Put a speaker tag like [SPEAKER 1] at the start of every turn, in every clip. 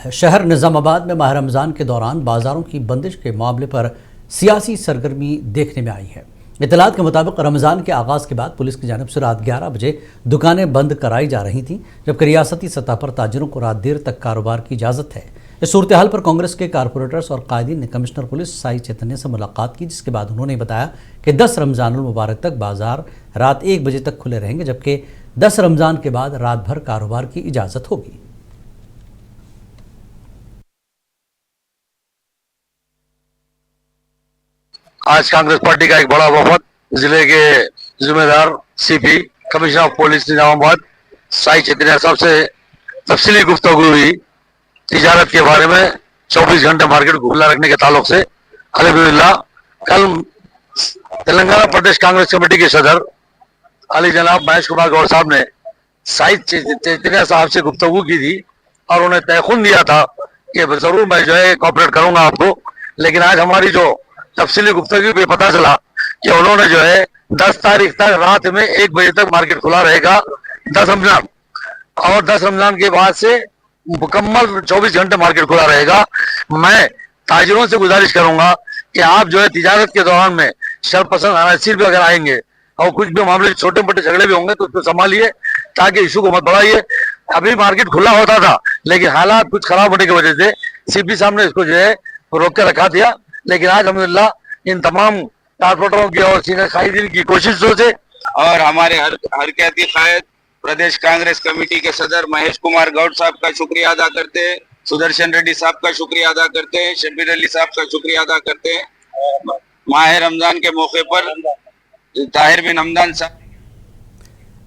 [SPEAKER 1] है। शहर निजामाबाद में माह रमज़ान के दौरान बाजारों की बंदिश के मामले पर सियासी सरगर्मी देखने में आई है। इत्तलात के मुताबिक रमज़ान के आगाज़ के बाद पुलिस की जानिब से रात 11 बजे दुकानें बंद कराई जा रही थीं, जबकि रियासती सतह पर ताजिरों को रात देर तक कारोबार की इजाज़त है। इस सूरत हाल पर कांग्रेस के कारपोरेटर्स और कायदीन ने कमिश्नर पुलिस साई चैतन्य से मुलाकात की, जिसके बाद उन्होंने बताया कि 10 रमज़ानुल मुबारक तक बाजार रात 1 बजे तक खुले रहेंगे, जबकि 10 रमज़ान के बाद रात भर कारोबार की इजाज़त होगी।
[SPEAKER 2] आज कांग्रेस पार्टी का एक बड़ा वफद जिले के जिम्मेदार CP commissioner of police Nizamabad Sai Chaitanya साहब से तफसीली गुफ्तगू हुई। तिजारत के बारे में 24 घंटे मार्केट खुला रखने के ताल्लुक से अल्हम्दुलिल्लाह कल तेलंगाना प्रदेश कांग्रेस कमेटी के सदर अली जनाब महेश कुमार गौड़ साहब ने साई चैतन्य साहब से गुफ्तगू की थी और उन्हें तयखुन दिया था कि जरूर मैं जो है कॉपरेट करूंगा आपको। लेकिन आज हमारी जो तफसीली गुफ्तगू पे पता चला कि उन्होंने जो है 10 तारीख तक रात में 1 बजे तक मार्केट खुला रहेगा 10 रमजान, और 10 रमजान के बाद से मुकम्मल 24 घंटे मार्केट खुला रहेगा। मैं ताजिरों से गुजारिश करूंगा कि आप जो है तिजारत के दौरान में शरपसंद अनासिर भी अगर आएंगे और कुछ भी मामले छोटे मोटे झगड़े भी होंगे तो उसको संभालिए, ताकि इशू को मत बढ़ाइए। अभी मार्केट खुला होता था, लेकिन हालात कुछ खराब होने की वजह से सीपी साहब ने इसको जो है रोक के रखा दिया। लेकिन आज अल्हम्दुलिल्लाह इन तमाम कारपोरेटरों की और सीनियर कायदीन की कोशिशों से
[SPEAKER 3] और हमारे हरकती कायद प्रदेश कांग्रेस कमेटी के सदर महेश कुमार गौड़ साहब का शुक्रिया अदा करते हैं, सुदर्शन रेड्डी साहब का शुक्रिया अदा करते हैं, शब्बीर अली साहब का शुक्रिया अदा करते हैं। माह रमजान के मौके पर ताहिर बिन हमदान साहब।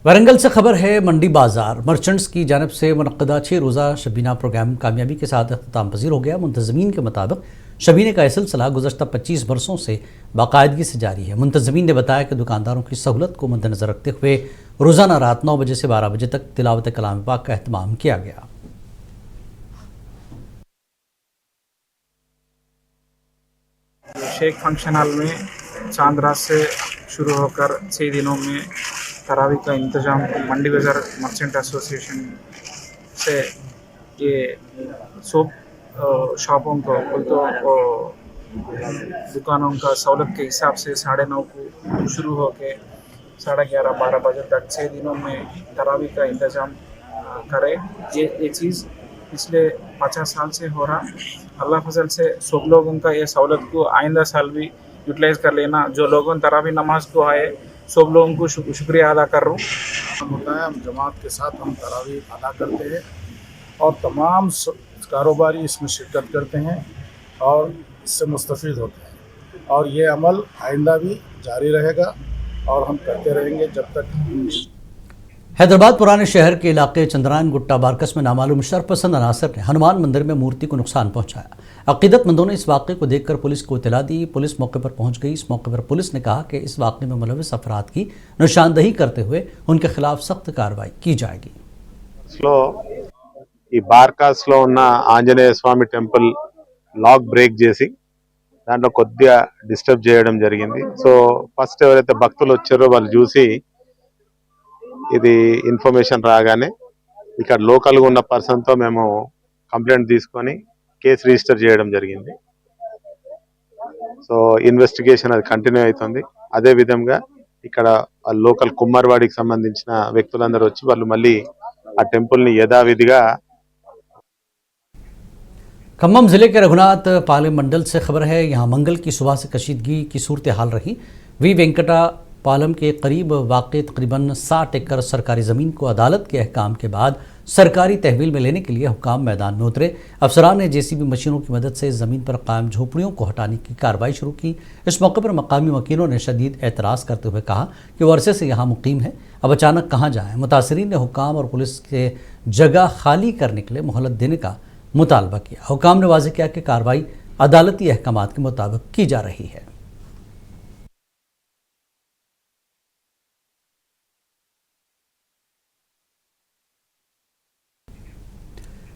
[SPEAKER 1] वरंगल से खबर है, मंडी बाजार मर्चेंट्स की जानिब से मुनक्कदा 6 रोज़ा शबीना प्रोग्राम कामयाबी के साथ अख्ताम पजीर हो गया। मुंतज़मीन के मुताबिक शबीने का यह सिलसिला गुज़श्ता 25 बरसों से बाकायदगी से जारी है। मुंतज़मीन ने बताया कि दुकानदारों की सहूलत को मद्देनज़र रखते हुए रोज़ाना रात 9 बजे से 12 बजे तक तिलावत कलाम पाक का एहतमाम किया गया।
[SPEAKER 4] शेख फंक्शन हॉल में चांद रात से शुरू होकर 6 दिनों में तरावी का इंतज़ाम मंडी बाज़ार मर्चेंट एसोसिएशन से ये सब शॉपों को तो दुकानों का सहूलत के हिसाब से 9:30 को शुरू होकर 11:30-12 बजे तक 6 दिनों में तरावी का इंतज़ाम करें। ये चीज़ पिछले 50 साल से हो रहा। अल्लाह फजल से सब लोगों का ये सहूलत को आइंदा साल भी यूटिलाइज कर लेना। जो लोगों तरावी नमाज को आए सब लोगों को शुक्रिया अदा कर रहा हूँ।
[SPEAKER 5] होता है, हम जमात के साथ हम तरावी अदा करते हैं और तमाम कारोबारी इसमें शिरकत करते हैं और इससे मुस्तफ़ीद होते हैं, और ये अमल आइंदा भी जारी रहेगा और हम करते रहेंगे जब तक।
[SPEAKER 1] हैदराबाद पुराने शहर के इलाके चंद्रायन गुट्टा बारकस में नामालूम शरपसंद अनासर ने हनुमान मंदिर में मूर्ति को नुकसान पहुंचाया। अकीदतमंदों ने इस वाक़े को देखकर पुलिस को इत्तला दी। पुलिस मौके पर पहुंच गई। इस मौके पर पुलिस ने कहा कि इस वाक़े में मुलविस अफराद की निशानदही करते हुए उनके खिलाफ सख्त कार्रवाई की जाएगी।
[SPEAKER 6] ఈ బార్కాస్ లో ఉన్న ఆంజనేయ స్వామి టెంపుల్ లాక్ బ్రేక్ చేసి దాంట్లో కొద్దిగా డిస్టర్బ్ చేయడం జరిగింది. సో ఫస్ట్ ఎవరైతే భక్తులు వచ్చారో వాళ్ళు చూసి ఇది ఇన్ఫర్మేషన్ రాగానే ఇక్కడ లోకల్గా ఉన్న పర్సన్తో మేము కంప్లైంట్ తీసుకొని కేసు రిజిస్టర్ చేయడం జరిగింది. సో ఇన్వెస్టిగేషన్ అది కంటిన్యూ అవుతుంది. అదే విధంగా ఇక్కడ లోకల్ కుమ్మర్వాడికి సంబంధించిన వ్యక్తులందరూ వచ్చి వాళ్ళు మళ్ళీ ఆ టెంపుల్ని యథావిధిగా।
[SPEAKER 1] खम्मम जिले के रघुनाथ पालम मंडल से खबर है, यहाँ मंगल की सुबह से कशीदगी की सूरत हाल रही। वी वेंकटा पालम के करीब वाक़ तकरीबन 60 एकड़ सरकारी ज़मीन को अदालत के अहकाम के बाद सरकारी तहवील में लेने के लिए हुकाम मैदान में उतरे। अफसरान ने JCB मशीनों की मदद से ज़मीन पर कायम झोपड़ियों को हटाने की कार्रवाई शुरू की। इस मौके पर मकामी वकीलों ने शदीद एतराज़ करते हुए कहा कि वो अरसे से यहाँ मुकीम है, अब अचानक कहाँ जाएँ। मुतासरीन ने हुकाम और पुलिस के जगह खाली करने के लिए मोहलत देने का मुतालबा किया। हुकाम ने वाज़ेह किया कि कार्रवाई अदालती अहकामात के मुताबिक की जा रही है।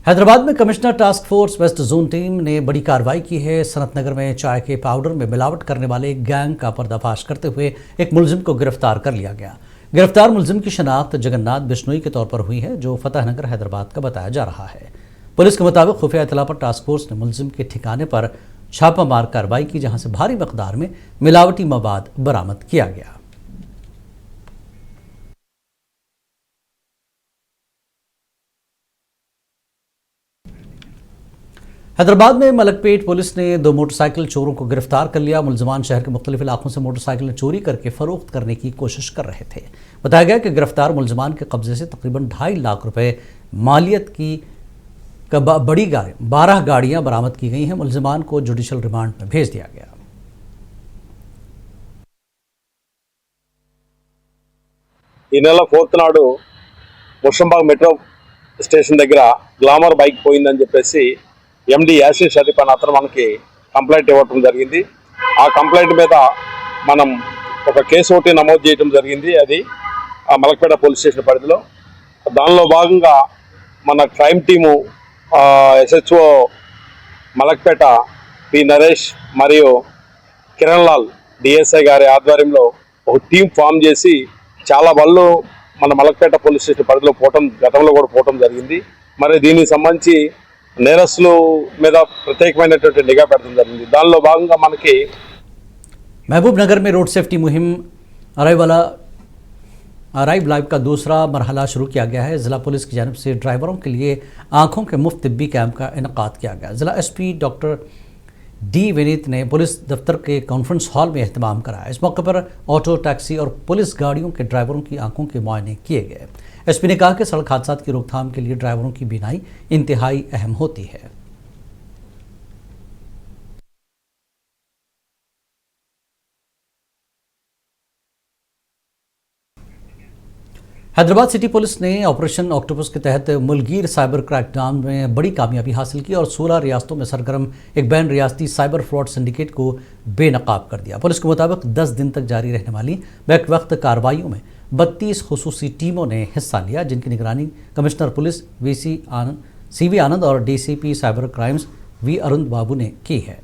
[SPEAKER 1] हैदराबाद में commissioner task force west zone team ने बड़ी कार्रवाई की है। सनत नगर में चाय के पाउडर में मिलावट करने वाले एक गैंग का पर्दाफाश करते हुए एक मुलजिम को गिरफ्तार कर लिया गया। गिरफ्तार मुलजिम की शनाख्त जगन्नाथ बिश्नोई के तौर पर हुई है, जो फतेह नगर हैदराबाद का बताया जा रहा है। पुलिस के मुताबिक खुफिया इतला पर टास्क फोर्स ने मुलजिम के ठिकाने पर छापामार कार्रवाई की, जहां से भारी मकदार में मिलावटी मवाद बरामद किया गया। हैदराबाद में मलकपेट पुलिस ने 2 मोटरसाइकिल चोरों को गिरफ्तार कर लिया। मुलजमान शहर के मुख्तलिफ इलाकों से मोटरसाइकिल चोरी करके फरोख्त करने की कोशिश कर रहे थे। बताया गया कि गिरफ्तार मुलजमान के कब्जे से तकरीबन 2.5 लाख रुपए मालियत की बड़ी 12 गाड़ियां बरामद की गई हैं। मुलजमान को जुडिशल रिमांड में भेज दिया गया।
[SPEAKER 7] ఈ నెల 4th నాడు ముషంబాగ్ మెట్రో స్టేషన్ దగ్గర గ్లామర్ బైక్ పోయిందని చెప్పేసి ఎండి యాసిన్ షరీఫ్ అనే అతను మనకి కంప్లైంట్ ఇవ్వడం జరిగింది. ఆ కంప్లైంట్ మీద మనం ఒక కేసు ఒకటి నమోదు చేయడం జరిగింది. అది మలక్పేట పోలీస్ స్టేషన్ పరిధిలో. దానిలో భాగంగా మన crime team SHO Malakpet P Naresh మరియు కిరణ్ లాల్ డిఎస్ఐ గారి ఆధ్వర్యంలో ఒక టీం ఫామ్ చేసి చాలా బళ్ళు మన మలక్పేట పోలీస్ స్టేషన్ పరిధిలో గతంలో కూడా పోవటం జరిగింది. మరి దీనికి సంబంధించి నేరస్తుల మీద ప్రత్యేకమైనటువంటి నిఘా పెడతం జరిగింది. దానిలో భాగంగా మనకి
[SPEAKER 1] महबूब नगर में रोड सेफ्टी मुहिम अराइव लाइव का दूसरा मरहला शुरू किया गया है। जिला पुलिस की जानिब से ड्राइवरों के लिए आंखों के मुफ्त तिब्बी कैंप का इनेकाद किया गया। जिला एसपी डॉक्टर डी विनीत ने पुलिस दफ्तर के कॉन्फ्रेंस हॉल में एहतमाम कराया। इस मौके पर ऑटो, टैक्सी और पुलिस गाड़ियों के ड्राइवरों की आंखों के मुआयने किए गए। एसपी ने कहा कि सड़क हादसा की रोकथाम के लिए ड्राइवरों की बीनाई इंतहाई अहम होती है। हैदराबाद सिटी पुलिस ने ऑपरेशन ऑक्टोपस के तहत मुलगीर साइबर क्रैकडाउन में बड़ी कामयाबी हासिल की और 16 रियासतों में सरगर्म एक बैन रियासती साइबर फ्रॉड सिंडिकेट को बेनकाब कर दिया। पुलिस के मुताबिक 10 दिन तक जारी रहने वाली बैक वक्त कार्रवाइयों में 32 खुसूसी टीमों ने हिस्सा लिया, जिनकी निगरानी कमिश्नर पुलिस सीवी आनंद और DCP cyber crimes V Arun Babu ने की है।